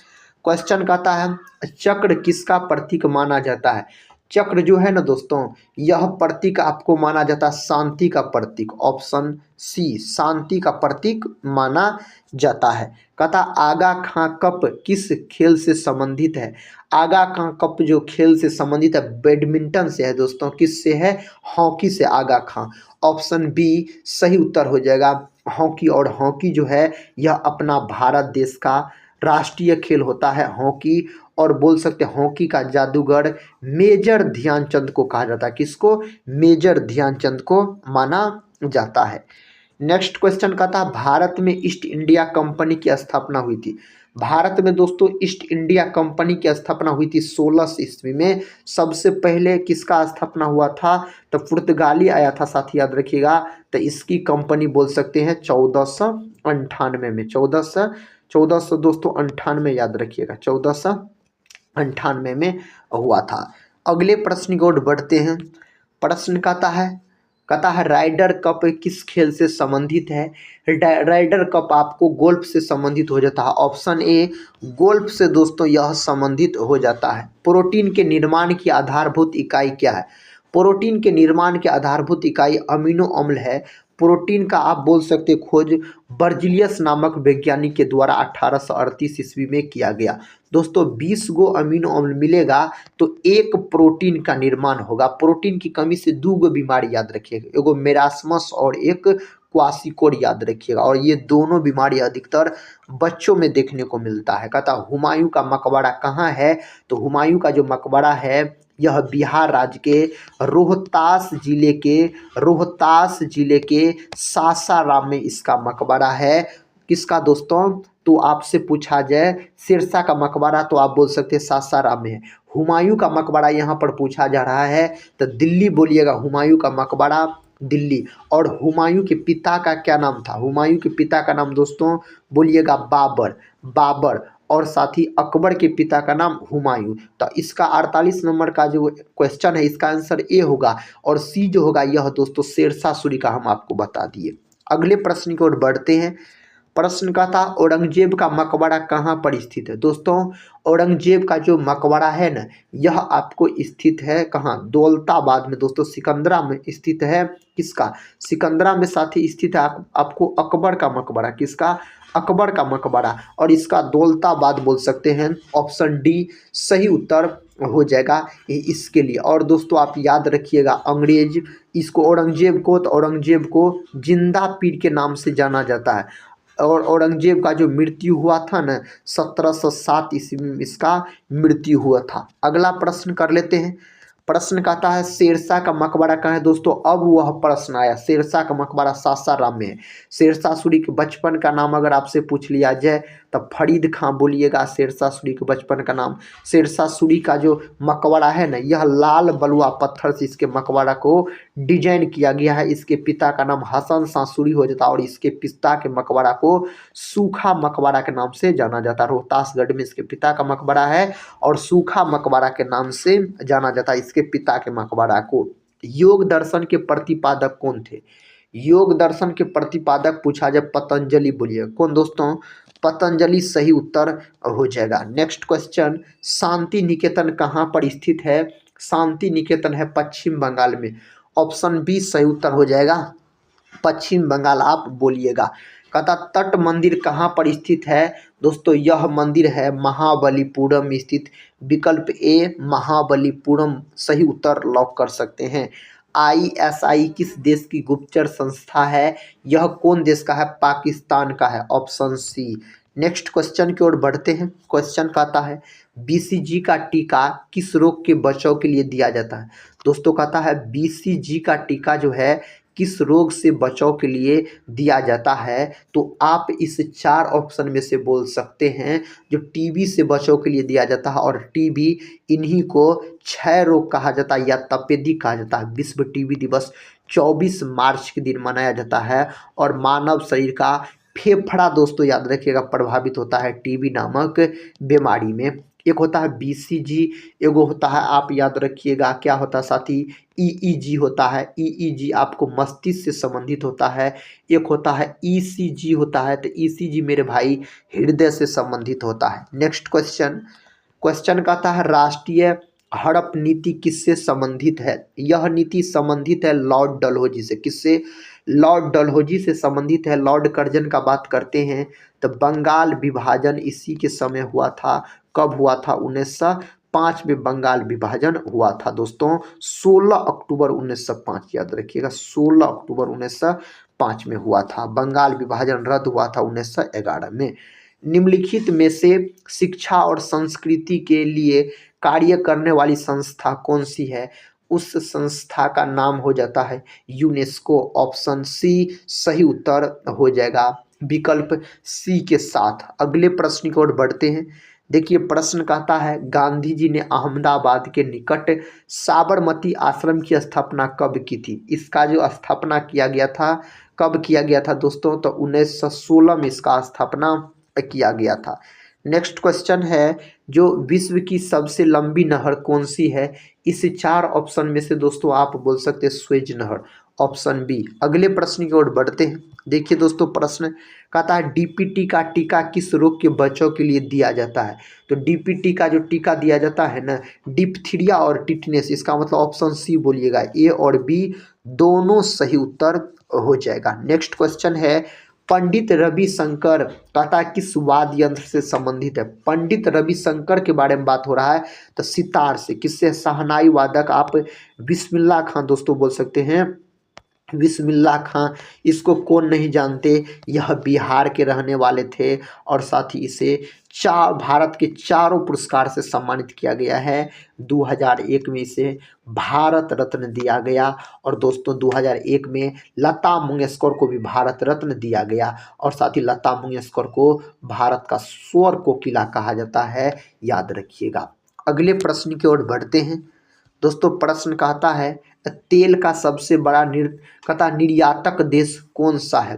क्वेश्चन कहता है चक्र किसका प्रतीक माना जाता है। चक्र जो है ना दोस्तों यह प्रतीक आपको माना जाता है शांति का प्रतीक। ऑप्शन सी शांति का प्रतीक माना जाता है। कहता आगा खां कप किस खेल से संबंधित है। आगा खां कप जो खेल से संबंधित है बैडमिंटन से है दोस्तों। किससे है हॉकी से आगा खां। ऑप्शन बी सही उत्तर हो जाएगा हॉकी। और हॉकी जो है यह अपना भारत देश का राष्ट्रीय खेल होता है हॉकी। और बोल सकते हैं हॉकी का जादूगर मेजर ध्यानचंद को कहा जाता है। किसको मेजर ध्यानचंद को माना जाता है। नेक्स्ट क्वेश्चन कहता है भारत में ईस्ट इंडिया कंपनी की स्थापना हुई थी। भारत में दोस्तों ईस्ट इंडिया कंपनी की स्थापना हुई थी 1600 ईस्वी में। सबसे पहले किसका स्थापना हुआ था तो पुर्तगाली आया था साथ याद रखिएगा। तो इसकी कंपनी बोल सकते हैं 1498 में। 1400 दोस्तों 98 याद रखिएगा 1498 में हुआ था। अगले प्रश्न की ओर बढ़ते हैं। प्रश्न कहता है राइडर कप किस खेल से संबंधित है। राइडर कप आपको गोल्फ से संबंधित हो जाता है। ऑप्शन ए गोल्फ से दोस्तों यह संबंधित हो जाता है। प्रोटीन के निर्माण की आधारभूत इकाई क्या है। प्रोटीन के निर्माण की आधारभूत इकाई अमीनो अम्ल है। प्रोटीन का आप बोल सकते खोज बर्जिलियस नामक वैज्ञानिक के द्वारा 1838 ईस्वी में किया गया। दोस्तों 20 गो अमीनो अम्ल मिलेगा तो एक प्रोटीन का निर्माण होगा। प्रोटीन की कमी से 2 गो बीमारी याद रखिएगा। एगो मेरास्मस और एक क्वासिकोड याद रखिएगा। और ये दोनों बीमारी अधिकतर बच्चों में देखने को मिलता है। कहता हुमायूं का मकबरा कहाँ है तो हुमायूं का जो मकबरा है यह बिहार राज्य के रोहतास जिले के सासाराम में इसका मकबरा है। किसका दोस्तों तो आपसे पूछा जाए सिरसा का मकबरा तो आप बोल सकते हैं सासाराम में है। हुमायूं का मकबरा यहाँ पर पूछा जा रहा है तो दिल्ली बोलिएगा। हुमायूं का मकबरा दिल्ली। और हुमायूं के पिता का क्या नाम था। हुमायूं के पिता का नाम दोस्तों बोलिएगा बाबर। और साथ ही अकबर के पिता का नाम हुमायूं। तो इसका 48 नंबर का जो क्वेश्चन है इसका आंसर ए होगा। और सी जो होगा यह दोस्तों शेरशाह सूरी का हम आपको बता दिए। अगले प्रश्न की ओर बढ़ते हैं। प्रश्न का था औरंगजेब का मकबरा कहाँ पर स्थित है। दोस्तों औरंगजेब का जो मकबरा है ना यह आपको स्थित है कहाँ दौलताबाद में दोस्तों सिकंदरा में स्थित है। किसका सिकंदरा में साथ ही स्थित है आपको अकबर का मकबरा। किसका अकबर का मकबरा। और इसका दौलताबाद बोल सकते हैं। ऑप्शन डी सही उत्तर हो जाएगा इसके लिए। और दोस्तों आप याद रखिएगा अंग्रेज इसको औरंगजेब को जिंदा पीर के नाम से जाना जाता है। और औरंगजेब का जो मृत्यु हुआ था ना 1707 ईस्वी में इसका मृत्यु हुआ था। अगला प्रश्न कर लेते हैं। प्रश्न कहता है शेरशाह का मकबरा कहाँ है। दोस्तों अब वह प्रश्न आया। शेरशाह का मकबरा सासाराम में है। शेरशाह सूरी के बचपन का नाम अगर आपसे पूछ लिया जाए तब फरीद खां बोलिएगा शेरशाह सूरी के बचपन का नाम। शेरशाह सूरी का जो मकबरा है ना, यह लाल बलुआ पत्थर से इसके मकबरा को डिजाइन किया गया है। इसके पिता का नाम हसन शाह सूरी हो जाता है और इसके पिता के मकबरा को सूखा मकबरा के नाम से जाना जाता है। रोहतासगढ़ में इसके पिता का मकबरा है और सूखा मकबरा के नाम से जाना जाता है इसके पिता के मकबरा को। योग दर्शन के प्रतिपादक कौन थे? योग दर्शन के प्रतिपादक पूछा जाए पतंजलि बोलिए। कौन दोस्तों? पतंजलि सही उत्तर हो जाएगा। नेक्स्ट क्वेश्चन, शांति निकेतन कहाँ पर स्थित है? शांति निकेतन है पश्चिम बंगाल में। ऑप्शन बी सही उत्तर हो जाएगा, पश्चिम बंगाल आप बोलिएगा। कहता तट मंदिर कहाँ पर स्थित है? दोस्तों यह मंदिर है महाबलीपुरम स्थित। विकल्प ए महाबलीपुरम सही उत्तर लॉक कर सकते हैं। ISI किस देश की गुप्तचर संस्था है? यह कौन देश का है? पाकिस्तान का है, ऑप्शन सी। नेक्स्ट क्वेश्चन की ओर बढ़ते हैं। क्वेश्चन कहता है BCG का टीका किस रोग के बचाव के लिए दिया जाता है? दोस्तों कहता है BCG का टीका जो है किस रोग से बचाव के लिए दिया जाता है? तो आप इस 4 ऑप्शन में से बोल सकते हैं। जो टीबी से बचाव के लिए दिया जाता है, और टीबी इन्हीं को क्षय रोग कहा जाता है या तपेदिक कहा जाता है। विश्व टीबी दिवस 24 मार्च के दिन मनाया जाता है और मानव शरीर का फेफड़ा दोस्तों याद रखिएगा प्रभावित होता है टीबी नामक बीमारी में। एक होता है BCG, एगो होता है आप याद रखिएगा क्या होता है साथी, EEG होता है। EEG आपको मस्तिष्क से संबंधित होता है। एक होता है ECG होता है, तो ECG मेरे भाई हृदय से संबंधित होता है। नेक्स्ट क्वेश्चन, क्वेश्चन कहता है राष्ट्रीय हड़प नीति किससे संबंधित है? यह नीति संबंधित है लॉर्ड डलहौजी से। किससे? लॉर्ड डलहौजी से संबंधित है। लॉर्ड कर्जन का बात करते हैं तो बंगाल विभाजन इसी के समय हुआ था। कब हुआ था? 1905 में बंगाल विभाजन हुआ था दोस्तों। 16 अक्टूबर 1905 याद रखिएगा, 16 अक्टूबर 1905 में हुआ था। बंगाल विभाजन रद्द हुआ था 1911 में। निम्नलिखित में से शिक्षा और संस्कृति के लिए कार्य करने वाली संस्था कौन सी है? उस संस्था का नाम हो जाता है यूनेस्को। ऑप्शन सी सही उत्तर हो जाएगा विकल्प सी के साथ। अगले प्रश्न की ओर बढ़ते हैं। देखिए प्रश्न कहता है गांधी जी ने अहमदाबाद के निकट साबरमती आश्रम की स्थापना कब की थी? इसका जो स्थापना किया गया था, कब किया गया था दोस्तों? तो 1916 में इसका स्थापना किया गया था। नेक्स्ट क्वेश्चन है जो विश्व की सबसे लंबी नहर कौन सी है? इस 4 ऑप्शन में से दोस्तों आप बोल सकते हैं स्वेज नहर, ऑप्शन बी। अगले प्रश्न की ओर बढ़ते हैं। देखिए दोस्तों प्रश्न कहता है DPT का टीका किस रोग के बचाव के लिए दिया जाता है? तो DPT का जो टीका दिया जाता है ना, डिप्थीरिया और टिटनेस, इसका मतलब ऑप्शन सी बोलिएगा। ए और बी दोनों सही उत्तर हो जाएगा। नेक्स्ट क्वेश्चन है पंडित रविशंकर कहता है किस वाद्य यंत्र से संबंधित है? पंडित रविशंकर के बारे में बात हो रहा है तो सितार से। किससे? शहनाई वादक आप बिस्मिल्लाह खां दोस्तों बोल सकते हैं। बिस्मिल्लाह खां, इसको कौन नहीं जानते, यह बिहार के रहने वाले थे और साथ ही इसे भारत के 4 पुरस्कार से सम्मानित किया गया है। 2001 में इसे भारत रत्न दिया गया और दोस्तों 2001 में लता मंगेशकर को भी भारत रत्न दिया गया और साथ ही लता मंगेशकर को भारत का स्वर कोकिला कहा जाता है, याद रखिएगा। अगले प्रश्न की ओर बढ़ते हैं दोस्तों। प्रश्न कहता है तेल का सबसे बड़ा निर्यातक देश कौन सा है?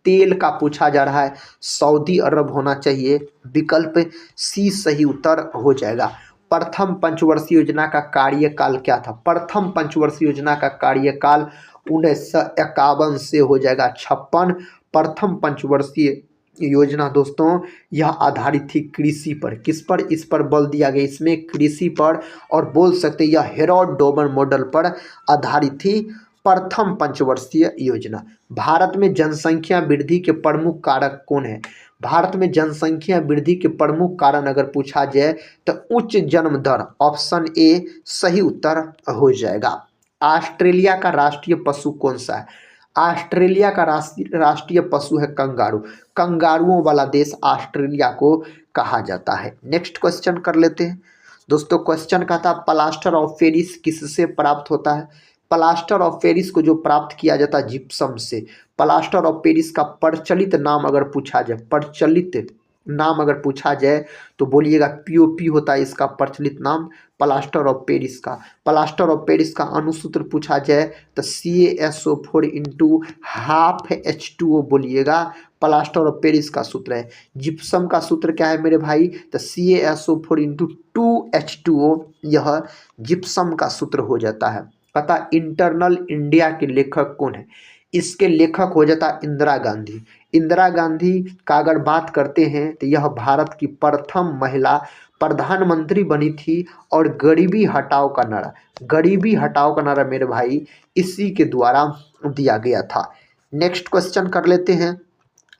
तेल का पूछा जा रहा है, सऊदी अरब होना चाहिए। विकल्प सी सही उत्तर हो जाएगा। प्रथम पंचवर्षीय योजना का कार्यकाल क्या था? प्रथम पंचवर्षीय योजना का कार्यकाल 1951 से हो जाएगा 56। प्रथम पंचवर्षीय योजना दोस्तों यह आधारित थी कृषि पर। किस पर? इस पर बल दिया गया इसमें कृषि पर, और बोल सकते यह हेरोल्ड डोमर मॉडल पर आधारित थी प्रथम पंचवर्षीय योजना। भारत में जनसंख्या वृद्धि के प्रमुख कारक कौन है? भारत में जनसंख्या वृद्धि के प्रमुख कारण अगर पूछा जाए तो उच्च जन्म दर, ऑप्शन ए सही उत्तर हो जाएगा। ऑस्ट्रेलिया का राष्ट्रीय पशु कौन सा है? ऑस्ट्रेलिया का राष्ट्रीय पशु है कंगारू। कंगारुओं वाला देश ऑस्ट्रेलिया को कहा जाता है। नेक्स्ट क्वेश्चन कर लेते हैं दोस्तों। क्वेश्चन कहता है प्लास्टर ऑफ पेरिस किससे प्राप्त होता है? प्लास्टर ऑफ पेरिस को जो प्राप्त किया जाता है जिप्सम से। प्लास्टर ऑफ पेरिस का प्रचलित नाम अगर पूछा जाए, प्रचलित नाम अगर पूछा जाए तो बोलिएगा पीओपी होता है इसका प्रचलित नाम, प्लास्टर ऑफ पेरिस का। प्लास्टर ऑफ पेरिस का अणुसूत्र पूछा जाए तो CaSO4 इंटू हाफ H2O बोलिएगा, प्लास्टर ऑफ पेरिस का सूत्र है। जिप्सम का सूत्र क्या है मेरे भाई, तो CaSO4 इंटू 2H2O, यह जिप्सम का सूत्र हो जाता है। पता इंटरनल इंडिया के लेखक कौन है, इसके लेखक हो जाता इंदिरा गांधी। इंदिरा गांधी का अगर बात करते हैं तो यह भारत की प्रथम महिला प्रधानमंत्री बनी थी और गरीबी हटाओ का नारा, गरीबी हटाओ का नारा मेरे भाई इसी के द्वारा दिया गया था। नेक्स्ट क्वेश्चन कर लेते हैं।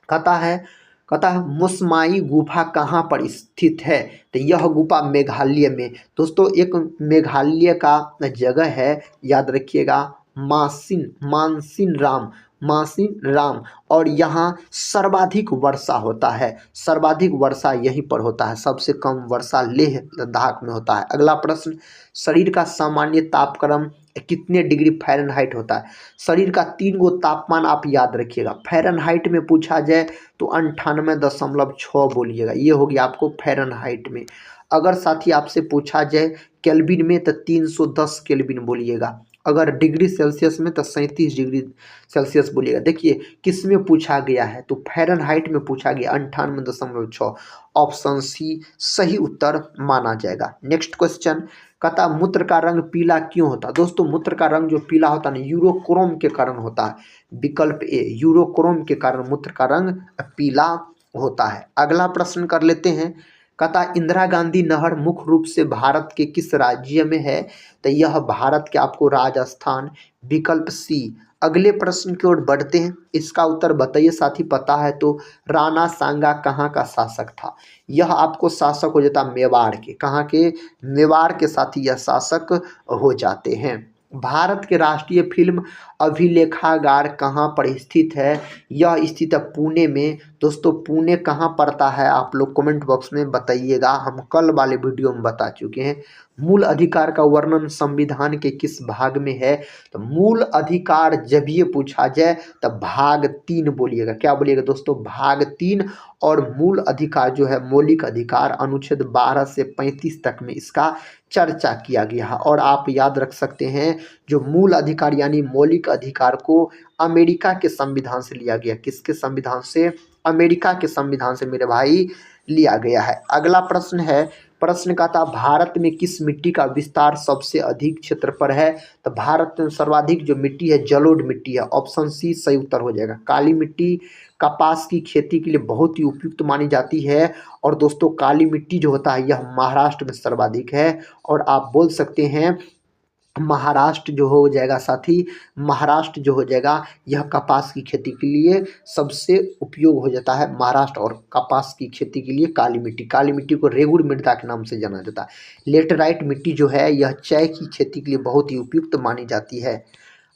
कहता है मुसमाई गुफा कहाँ पर स्थित है, तो यह गुफा मेघालय में। दोस्तों एक मेघालय का जगह है, याद रखिएगा, मानसिन राम, और यहाँ सर्वाधिक वर्षा होता है, सर्वाधिक वर्षा यहीं पर होता है, सबसे कम वर्षा लेह लद्दाख में होता है। अगला प्रश्न, शरीर का सामान्य तापक्रम कितने डिग्री फ़ारेनहाइट होता है। शरीर का 3 गो तापमान आप याद रखिएगा, फ़ारेनहाइट में पूछा जाए तो 98.6 बोलिएगा, ये हो गया आपको फ़ारेनहाइट में। अगर साथी आपसे पूछा जाए केल्विन में तो 310 केल्विन बोलिएगा, अगर डिग्री सेल्सियस में तो 37 डिग्री सेल्सियस बोलिएगा। देखिए किस में पूछा गया है, तो फ़ारेनहाइट में पूछा गया, 98.6, ऑप्शन सी सही उत्तर माना जाएगा। नेक्स्ट क्वेश्चन, कहता मूत्र का रंग पीला क्यों होता है। दोस्तों मूत्र का रंग जो पीला होता है ना, यूरोक्रोम के कारण होता है, विकल्प ए, यूरोक्रोम के कारण मूत्र का रंग पीला होता है। अगला प्रश्न कर लेते हैं। कहता इंदिरा गांधी नहर मुख्य रूप से भारत के किस राज्य में है, तो यह भारत के आपको राजस्थान, विकल्प सी। अगले प्रश्न की ओर बढ़ते हैं, इसका उत्तर बताइए साथी, पता है तो। राणा सांगा कहाँ का शासक था, यह आपको शासक हो जाता मेवाड़ के, कहाँ के, मेवाड़ के साथी यह शासक हो जाते हैं। भारत के राष्ट्रीय फिल्म अभिलेखागार कहाँ पर स्थित है, यह स्थित है पुणे में। दोस्तों पुणे कहाँ पड़ता है आप लोग कमेंट बॉक्स में बताइएगा, हम कल वाले वीडियो में बता चुके हैं। मूल अधिकार का वर्णन संविधान के किस भाग में है, तो मूल अधिकार जब ये पूछा जाए तो भाग 3 बोलिएगा, क्या बोलिएगा दोस्तों, भाग 3। और मूल अधिकार जो है मौलिक अधिकार अनुच्छेद 12 से 35 तक में इसका चर्चा किया गया है। और आप याद रख सकते हैं जो मूल अधिकार यानी मौलिक अधिकार को अमेरिका के संविधान से लिया गया, किसके संविधान से, अमेरिका के संविधान से मेरे भाई लिया गया है। अगला प्रश्न है, प्रश्न का था भारत में किस मिट्टी का विस्तार सबसे अधिक क्षेत्र पर है, तो भारत में सर्वाधिक जो मिट्टी है जलोढ़ मिट्टी है, ऑप्शन सी सही उत्तर हो जाएगा। काली मिट्टी कपास की खेती के लिए बहुत ही उपयुक्त मानी जाती है। और दोस्तों काली मिट्टी जो होता है यह महाराष्ट्र में सर्वाधिक है, और आप बोल सकते हैं महाराष्ट्र जो हो जाएगा साथी, महाराष्ट्र जो हो जाएगा यह कपास की खेती के लिए सबसे उपयोग हो जाता है महाराष्ट्र, और कपास की खेती के लिए काली मिट्टी को रेगुड़ मृदा के नाम से जाना जाता है। लेटराइट मिट्टी जो है यह चाय की खेती के लिए बहुत ही उपयुक्त मानी जाती है।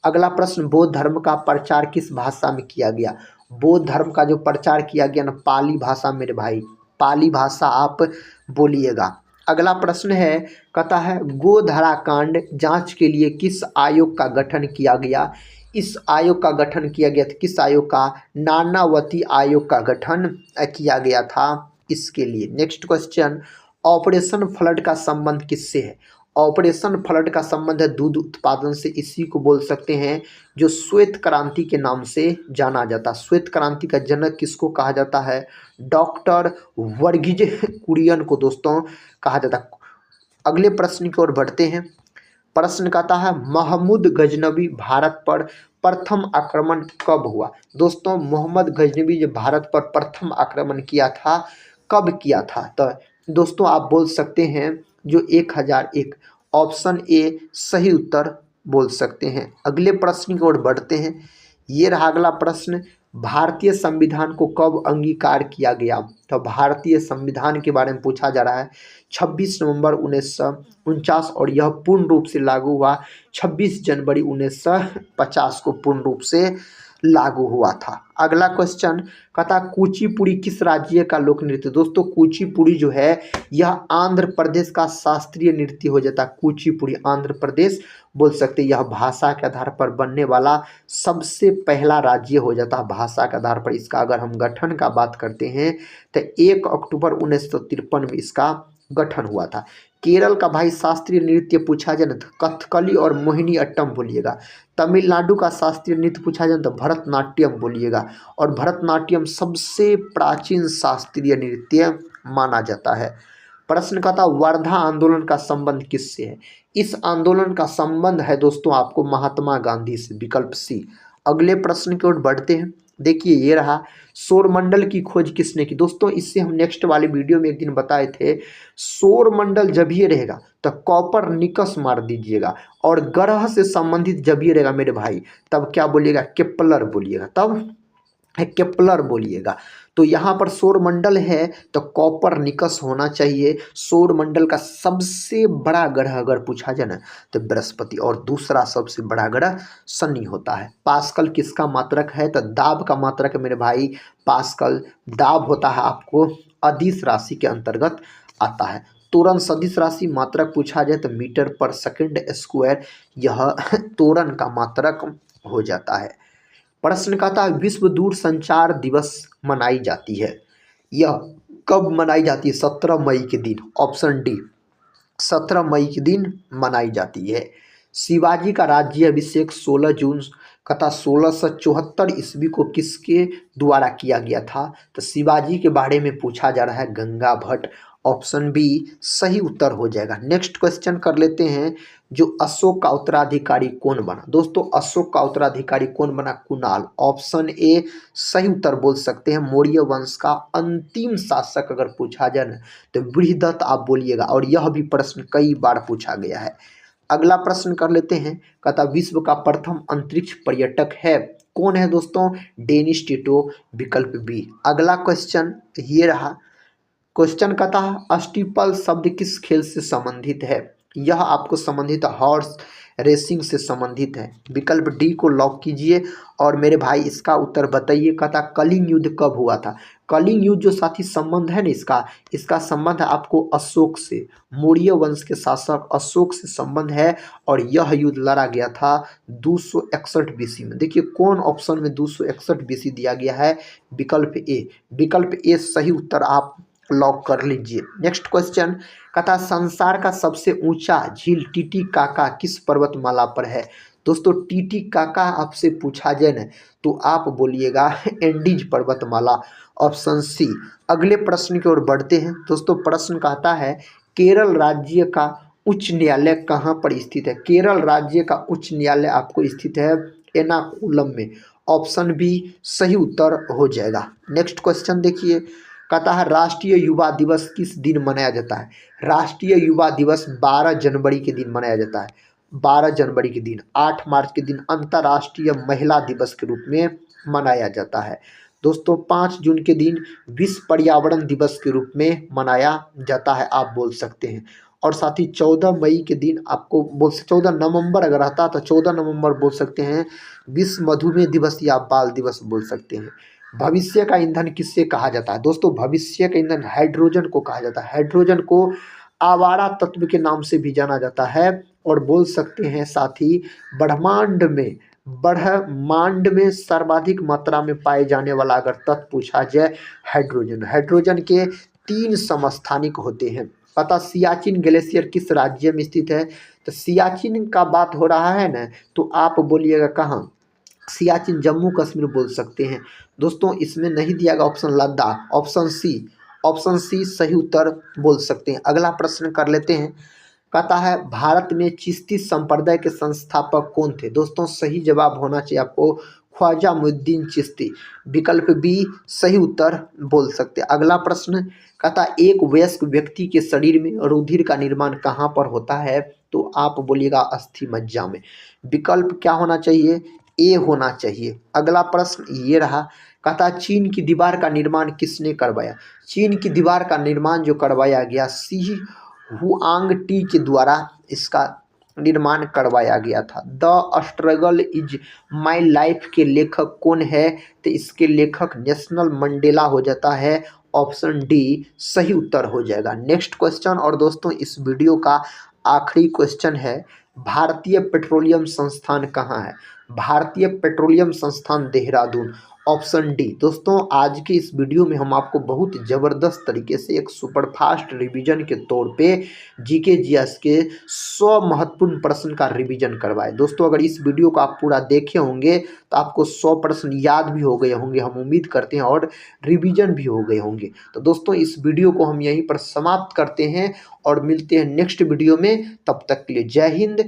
अगला प्रश्न, बौद्ध धर्म का प्रचार किस भाषा में किया गया। बौद्ध धर्म का जो प्रचार किया गया ना, पाली भाषा मेरे भाई, पाली भाषा आप बोलिएगा। अगला प्रश्न है, कहता है गोधरा कांड जांच के लिए किस आयोग का गठन किया गया। इस आयोग का गठन किया गया था, किस आयोग का, नानावती आयोग का गठन किया गया था इसके लिए। नेक्स्ट क्वेश्चन, ऑपरेशन फ्लड का संबंध किससे है। ऑपरेशन फ्लड का संबंध है दूध उत्पादन से, इसी को बोल सकते हैं जो श्वेत क्रांति के नाम से जाना जाता है। श्वेत क्रांति का जनक किसको कहा जाता है, डॉक्टर वर्गीज कुरियन को दोस्तों कहा जाता है। अगले प्रश्न की ओर बढ़ते हैं। प्रश्न कहता है महमूद गजनबी भारत पर प्रथम आक्रमण कब हुआ। दोस्तों मोहम्मद गजनबी जो भारत पर प्रथम आक्रमण किया था, कब किया था, तो दोस्तों आप बोल सकते हैं जो 1001, ऑप्शन ए सही उत्तर बोल सकते हैं। अगले प्रश्न की ओर बढ़ते हैं। ये रहा अगला प्रश्न, भारतीय संविधान को कब अंगीकार किया गया। तो भारतीय संविधान के बारे में पूछा जा रहा है। 26 नवंबर 1949 और यह पूर्ण रूप से लागू हुआ 26 जनवरी 1950 को पूर्ण रूप से लागू हुआ था। अगला क्वेश्चन कहता कुचिपुड़ी किस राज्य का लोक नृत्य। दोस्तों कुचिपुड़ी जो है यह आंध्र प्रदेश का शास्त्रीय नृत्य हो जाता है। कुचिपुड़ी आंध्र प्रदेश बोल सकते हैं यह भाषा के आधार पर बनने वाला सबसे पहला राज्य हो जाता है भाषा के आधार पर। इसका अगर हम गठन का बात करते हैं तो 1 अक्टूबर 1953 में इसका गठन हुआ था। केरल का भाई शास्त्रीय नृत्य पूछा जाए ना तो कथकली और मोहिनी अट्टम बोलिएगा। तमिलनाडु का शास्त्रीय नृत्य पूछा जाए तो भरतनाट्यम बोलिएगा। और भरतनाट्यम सबसे प्राचीन शास्त्रीय नृत्य माना जाता है। प्रश्न का था वर्धा आंदोलन का संबंध किससे है? इस आंदोलन का संबंध है दोस्तों आपको महात्मा गांधी से, विकल्प सी। अगले प्रश्न की ओर बढ़ते हैं। देखिए ये रहा, सौरमंडल की खोज किसने की? दोस्तों इससे हम नेक्स्ट वाले वीडियो में एक दिन बताए थे, सौरमंडल जब ये रहेगा तो कॉपरनिकस मार दीजिएगा, और ग्रह से संबंधित जब ये रहेगा मेरे भाई तब क्या बोलिएगा? केप्लर बोलिएगा, तब है केप्लर बोलिएगा। तो यहाँ पर सौरमंडल है तो कॉपरनिकस होना चाहिए। सौरमंडल का सबसे बड़ा ग्रह अगर पूछा जाए ना तो बृहस्पति, और दूसरा सबसे बड़ा ग्रह शनि होता है। पास्कल किसका मात्रक है? तो दाब का मात्रक है मेरे भाई पास्कल। दाब होता है आपको अदिश राशि के अंतर्गत आता है। त्वरण सदिश राशि मात्रक पूछा जाए तो मीटर पर सेकंड स्क्वायर, यह त्वरण का मात्रक हो जाता है। प्रश्न का था विश्व दूरसंचार दिवस मनाई जाती है, यह कब मनाई जाती है? 17 मई के दिन, ऑप्शन डी 17 मई के दिन मनाई जाती है। शिवाजी का राज्य अभिषेक 16 जून तथा 1674 ईस्वी को किसके द्वारा किया गया था? तो शिवाजी के बारे में पूछा जा रहा है, गंगा भट्ट, ऑप्शन बी सही उत्तर हो जाएगा। नेक्स्ट क्वेश्चन कर लेते हैं, जो अशोक का उत्तराधिकारी कौन बना? दोस्तों अशोक का उत्तराधिकारी कौन बना? कुणाल, ऑप्शन ए सही उत्तर बोल सकते हैं। मौर्य वंश का अंतिम शासक अगर पूछा जाए ना तो बृहदत्त आप बोलिएगा, और यह भी प्रश्न कई बार पूछा गया है। अगला प्रश्न कर लेते हैं, कहता विश्व का प्रथम अंतरिक्ष पर्यटक है, कौन है दोस्तों? डेनिस टिटो, विकल्प बी। अगला क्वेश्चन ये रहा, क्वेश्चन कहता है स्टीपल शब्द किस खेल से संबंधित है? यह आपको संबंधित हॉर्स रेसिंग से संबंधित है, विकल्प डी को लॉक कीजिए और मेरे भाई इसका उत्तर बताइए। कहता कलिंग युद्ध कब हुआ था? कलिंग युद्ध जो साथी संबंध है ना इसका संबंध है आपको अशोक से, मौर्य वंश के शासक अशोक से संबंध है, और यह युद्ध लड़ा गया था 261 बीसी में। देखिए कौन ऑप्शन में 261 बीसी दिया गया है? विकल्प ए, विकल्प ए सही उत्तर आप लॉक कर लीजिए। नेक्स्ट क्वेश्चन कहता संसार का सबसे ऊंचा झील टीटीकाका किस पर्वतमाला पर है? दोस्तों टीटीकाका आपसे पूछा जाए ना तो आप बोलिएगा एंडीज पर्वतमाला, ऑप्शन सी। अगले प्रश्न की ओर बढ़ते हैं दोस्तों। प्रश्न कहता है केरल राज्य का उच्च न्यायालय कहाँ पर स्थित है? केरल राज्य का उच्च न्यायालय आपको स्थित है एर्नाकुलम में, ऑप्शन बी सही उत्तर हो जाएगा। नेक्स्ट क्वेश्चन देखिए, कहता है राष्ट्रीय युवा दिवस किस दिन मनाया जाता है? राष्ट्रीय युवा दिवस 12 जनवरी के दिन मनाया जाता है। 12 जनवरी के दिन, 8 मार्च के दिन अंतर्राष्ट्रीय महिला दिवस के रूप में मनाया जाता है। दोस्तों 5 जून के दिन विश्व पर्यावरण दिवस के रूप में मनाया जाता है आप बोल सकते हैं। और साथ ही 14 मई के दिन आपको 14 नवंबर अगर आता तो 14 नवंबर बोल सकते हैं विश्व मधुमेह दिवस या बाल दिवस बोल सकते हैं। भविष्य का ईंधन किससे कहा जाता है? दोस्तों भविष्य का ईंधन हाइड्रोजन को कहा जाता है। हाइड्रोजन को आवारा तत्व के नाम से भी जाना जाता है, और बोल सकते हैं साथ ही ब्रह्मांड में सर्वाधिक मात्रा में पाए जाने वाला अगर तत्व पूछा जाए हाइड्रोजन। हाइड्रोजन के 3 समस्थानिक होते हैं। पता सियाचिन ग्लेशियर किस राज्य में स्थित है? तो सियाचिन का बात हो रहा है ना तो आप बोलिएगा कहाँ? सियाचिन जम्मू कश्मीर बोल सकते हैं। दोस्तों इसमें नहीं दिया गया option Ladakh, option C, option C सही उत्तर बोल सकते हैं। अगला प्रश्न कर लेते हैं, कहता है भारत में चिश्ती संप्रदाय के संस्थापक कौन थे? दोस्तों सही जवाब होना चाहिए आपको ख्वाजा मुइनुद्दीन चिश्ती, विकल्प बी सही उत्तर बोल सकते हैं। अगला प्रश्न कहता एक वयस्क व्यक्ति के शरीर में रुधिर का निर्माण कहाँ पर होता है? तो आप बोलिएगा अस्थि मज्जा में, विकल्प क्या होना चाहिए? ए होना चाहिए। अगला प्रश्न ये रहा, कहता चीन की दीवार का निर्माण किसने करवाया? चीन की दीवार का निर्माण जो करवाया गया सी हुआंग-टी के द्वारा इसका निर्माण करवाया गया था। The struggle is my life के लेखक कौन है? तो इसके लेखक नेशनल मंडेला हो जाता है, ऑप्शन डी सही उत्तर हो जाएगा। नेक्स्ट क्वेश्चन, और दोस्तों इस वीडियो का आखिरी क्वेश्चन है, भारतीय पेट्रोलियम संस्थान कहाँ है? भारतीय पेट्रोलियम संस्थान देहरादून। Option D. दोस्तों आज की इस वीडियो में हम आपको बहुत ज़बरदस्त तरीके से एक सुपरफास्ट रिवीजन के तौर पे जीके जीएस के 100 महत्वपूर्ण प्रश्न का रिवीजन करवाए। दोस्तों अगर इस वीडियो को आप पूरा देखे होंगे तो आपको 100 प्रश्न याद भी हो गए होंगे, हम उम्मीद करते हैं, और रिवीजन भी हो गए होंगे। तो दोस्तों इस वीडियो को हम यहीं पर समाप्त करते हैं और मिलते हैं नेक्स्ट वीडियो में। तब तक के लिए जय हिंद,